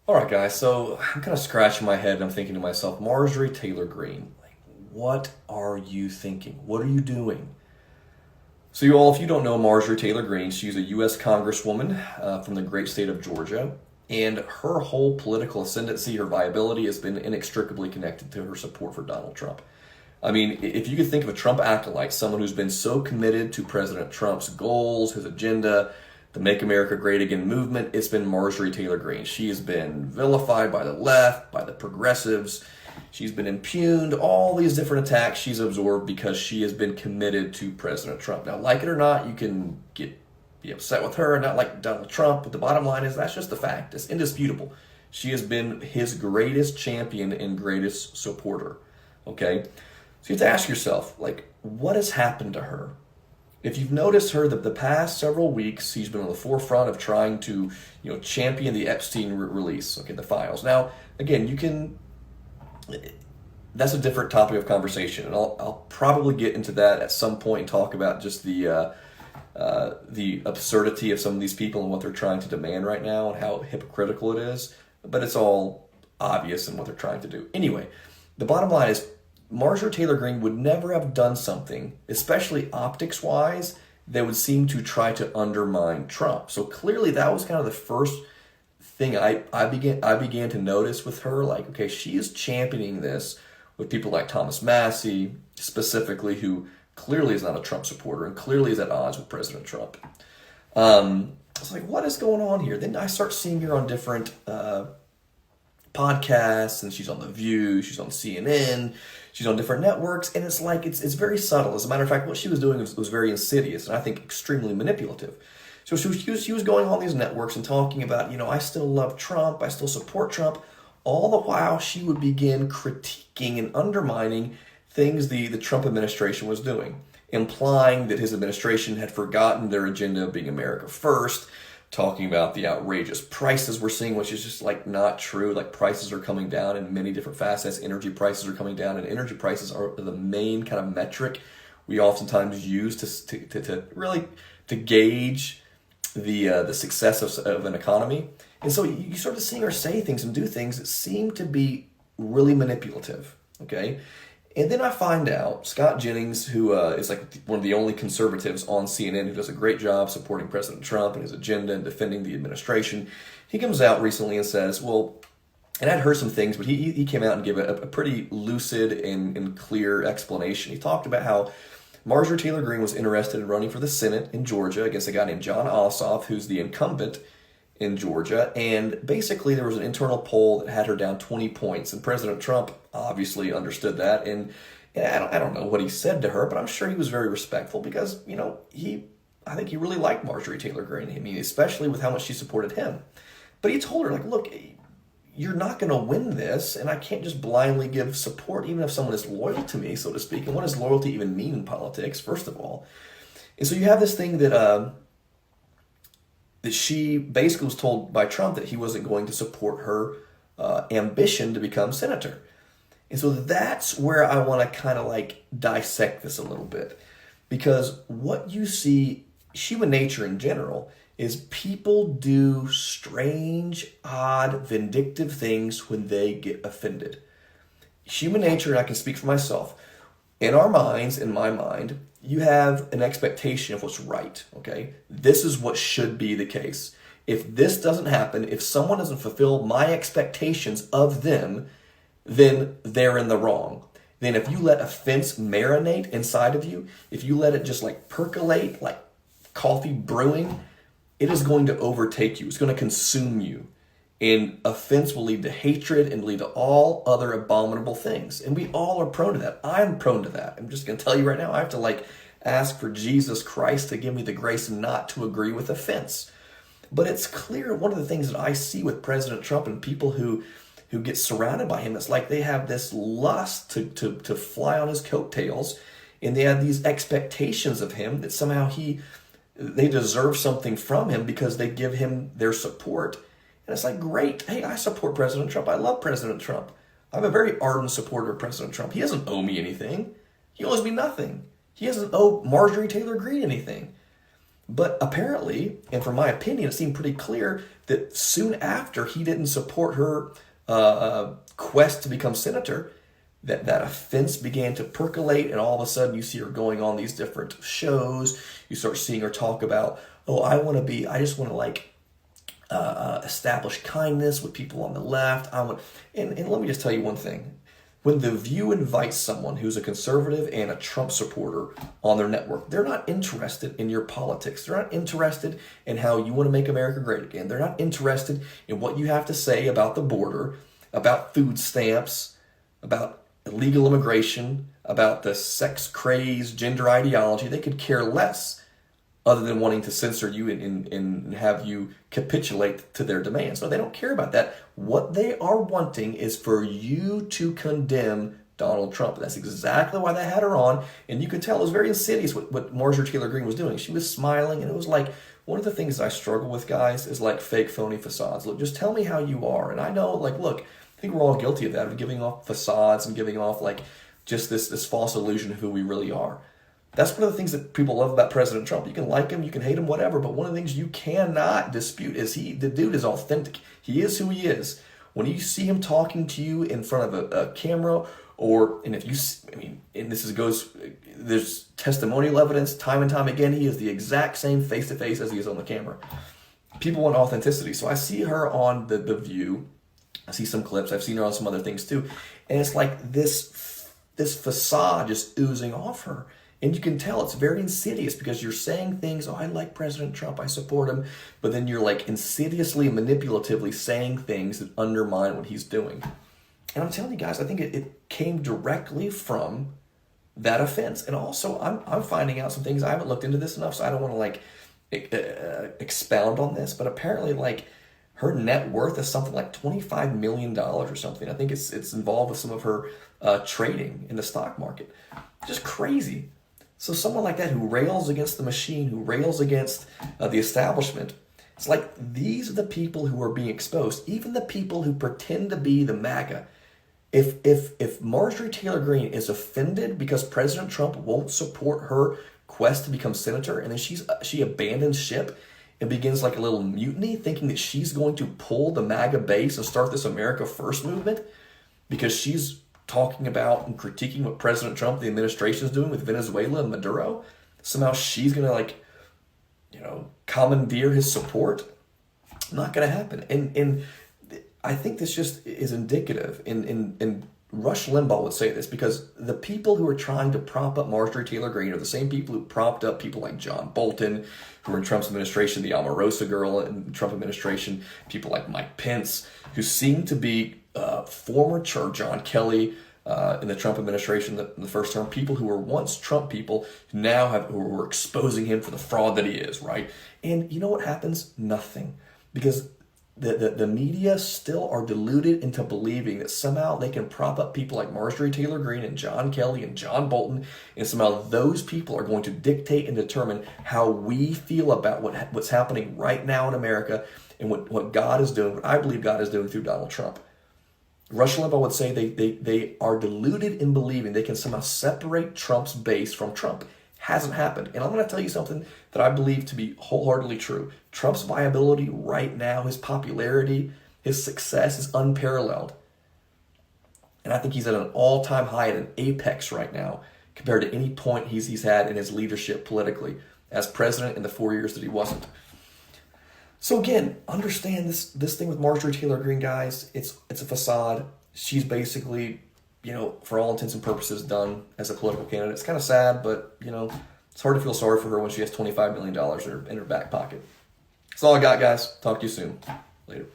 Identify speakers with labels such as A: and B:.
A: All right, guys. So I'm kind of scratching my head and I'm thinking to myself, Marjorie Taylor Greene, like, what are you thinking? What are you doing? So, you all, if you don't know Marjorie Taylor Greene, she's a U.S. Congresswoman from the great state of Georgia. And her whole political ascendancy, her viability, has been inextricably connected to her support for Donald Trump. I mean, if you could think of a Trump acolyte, someone who's been so committed to President Trump's goals, his agenda, the Make America Great Again movement, it's been Marjorie Taylor Greene. She has been vilified by the left, by the progressives. She's been impugned, all these different attacks she's absorbed because she has been committed to President Trump. Now, like it or not, you can be upset with her, not like Donald Trump, but the bottom line is that's just the fact. It's indisputable. She has been his greatest champion and greatest supporter. Okay? So you have to ask yourself, like, what has happened to her? If you've noticed her the past several weeks, she's been on the forefront of trying to, champion the Epstein release, okay, the files. Now, again, that's a different topic of conversation, and I'll probably get into that at some point and talk about just the absurdity of some of these people and what they're trying to demand right now and how hypocritical it is. But it's all obvious in what they're trying to do. Anyway, the bottom line is Marjorie Taylor Greene would never have done something, especially optics-wise, that would seem to try to undermine Trump. So clearly that was kind of the first thing I began to notice with her. Like, okay, she is championing this with people like Thomas Massey, specifically, who clearly is not a Trump supporter and clearly is at odds with President Trump. I was like, what is going on here? Then I start seeing her on different podcasts, and she's on The View, she's on CNN, she's on different networks, and it's like it's very subtle. As a matter of fact, what she was doing was very insidious and I think extremely manipulative. So she was going on these networks and talking about, I still love Trump, I still support Trump. All the while, she would begin critiquing and undermining things the Trump administration was doing, implying that his administration had forgotten their agenda of being America first, talking about the outrageous prices we're seeing, which is just like not true. Like, prices are coming down in many different facets. Energy prices are coming down, and energy prices are the main kind of metric we oftentimes use to really to gauge the success of an economy. And so you sort of seeing her say things and do things that seem to be really manipulative. Okay. And then I find out Scott Jennings, who is like one of the only conservatives on CNN who does a great job supporting President Trump and his agenda and defending the administration, he comes out recently and says, well, and I'd heard some things, but he came out and gave a pretty lucid and clear explanation. He talked about how Marjorie Taylor Greene was interested in running for the Senate in Georgia against a guy named John Ossoff, who's the incumbent in Georgia, and basically there was an internal poll that had her down 20 points, and President Trump obviously understood that, and I don't know what he said to her, but I'm sure he was very respectful because, I think he really liked Marjorie Taylor Greene. I mean, especially with how much she supported him. But he told her, like, look, you're not going to win this, and I can't just blindly give support, even if someone is loyal to me, so to speak. And what does loyalty even mean in politics, first of all? And so you have this thing that she basically was told by Trump that he wasn't going to support her ambition to become senator. And so that's where I want to kind of like dissect this a little bit. Because what you see, human nature in general, is people do strange, odd, vindictive things when they get offended. Human nature, and I can speak for myself, in our minds, in my mind, you have an expectation of what's right, okay? This is what should be the case. If this doesn't happen, if someone doesn't fulfill my expectations of them, then they're in the wrong. Then if you let offense marinate inside of you, if you let it just like percolate, like coffee brewing, it is going to overtake you. It's going to consume you. And offense will lead to hatred and lead to all other abominable things. And we all are prone to that. I'm prone to that. I'm just going to tell you right now, I have to ask for Jesus Christ to give me the grace not to agree with offense. But it's clear, one of the things that I see with President Trump and people who get surrounded by him, it's like they have this lust to fly on his coattails, and they have these expectations of him that somehow they deserve something from him because they give him their support. And it's like, great, hey, I support President Trump. I love President Trump. I'm a very ardent supporter of President Trump. He doesn't owe me anything. He owes me nothing. He doesn't owe Marjorie Taylor Greene anything. But apparently, and from my opinion, it seemed pretty clear that soon after he didn't support her quest to become senator, that offense began to percolate, and all of a sudden you see her going on these different shows. You start seeing her talk about, oh, I just want to like establish kindness with people on the left. And let me just tell you one thing. When The View invites someone who's a conservative and a Trump supporter on their network, they're not interested in your politics. They're not interested in how you want to make America great again. They're not interested in what you have to say about the border, about food stamps, about illegal immigration, about the sex-crazed gender ideology. They could care less other than wanting to censor you and have you capitulate to their demands. No, they don't care about that. What they are wanting is for you to condemn Donald Trump. That's exactly why they had her on. And you could tell it was very insidious what Marjorie Taylor Greene was doing. She was smiling, and it was like, one of the things I struggle with, guys, is like fake, phony facades. Look, just tell me how you are. And I know, like, look, I think we're all guilty of that, of giving off facades and giving off like just this false illusion of who we really are. That's one of the things that people love about President Trump. You can like him, you can hate him, whatever, but one of the things you cannot dispute is the dude is authentic. He is who he is. When you see him talking to you in front of a camera, and if you, and there's testimonial evidence time and time again, he is the exact same face-to-face as he is on the camera. People want authenticity. So I see her on The View. I see some clips. I've seen her on some other things too. And it's like this facade just oozing off her. And you can tell it's very insidious because you're saying things, oh, I like President Trump, I support him, but then you're like insidiously, manipulatively saying things that undermine what he's doing. And I'm telling you guys, I think it came directly from that offense. And also, I'm finding out some things. I haven't looked into this enough, so I don't want to like expound on this, but apparently like her net worth is something like $25 million or something. I think it's involved with some of her trading in the stock market. Just crazy. So someone like that who rails against the machine, who rails against the establishment, it's like these are the people who are being exposed. Even the people who pretend to be the MAGA. If Marjorie Taylor Greene is offended because President Trump won't support her quest to become senator, and then she abandons ship and begins like a little mutiny, thinking that she's going to pull the MAGA base and start this America First movement because she's talking about and critiquing what President Trump, the administration, is doing with Venezuela and Maduro. Somehow she's going to like, commandeer his support. Not going to happen. And I think this just is indicative. And Rush Limbaugh would say this because the people who are trying to prop up Marjorie Taylor Greene are the same people who propped up people like John Bolton, who were in Trump's administration, the Omarosa girl in the Trump administration, people like Mike Pence, who seem to be former John Kelly in the Trump administration in the first term, people who were once Trump people who are exposing him for the fraud that he is, right? And you know what happens? Nothing. Because the media still are deluded into believing that somehow they can prop up people like Marjorie Taylor Greene and John Kelly and John Bolton, and somehow those people are going to dictate and determine how we feel about what's happening right now in America and what God is doing, what I believe God is doing through Donald Trump. Rush Limbaugh would say they are deluded in believing they can somehow separate Trump's base from Trump. Hasn't happened. And I'm going to tell you something that I believe to be wholeheartedly true. Trump's viability right now, his popularity, his success is unparalleled. And I think he's at an all-time high, at an apex right now, compared to any point he's had in his leadership politically as president in the 4 years that he wasn't. So again, understand this thing with Marjorie Taylor Greene, guys. It's a facade. She's basically, for all intents and purposes, done as a political candidate. It's kind of sad, but it's hard to feel sorry for her when she has $25 million in her back pocket. That's all I got, guys. Talk to you soon. Later.